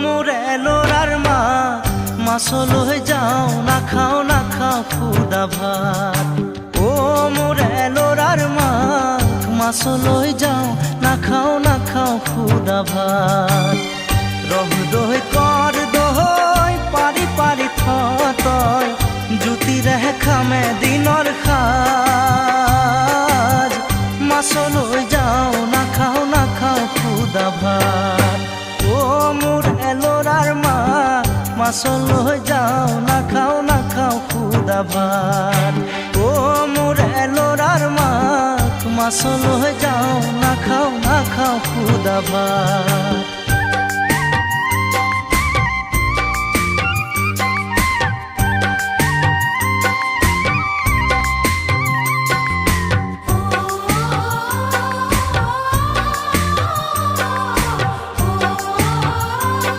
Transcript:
মোরে লোরার মা মাছল হয়ে যাও না খাও খুদা ভাত। ও মোরে লোরার মা মাছল হয়ে যাও না খাও খুদা ভাত। রহ দোহ কর দোহই পারি পারি থতয় জুতি রেহে খামে দিনর খাজ। মাছল হয়ে যাও না খাও খুদা ভাত। ও মোরে লোরার মা মাছল হয়ে যাও না খাও খুদা ভাত। ও মোরে লোরার মা মাছল হয়ে যাও না খাও খুদা ভাত।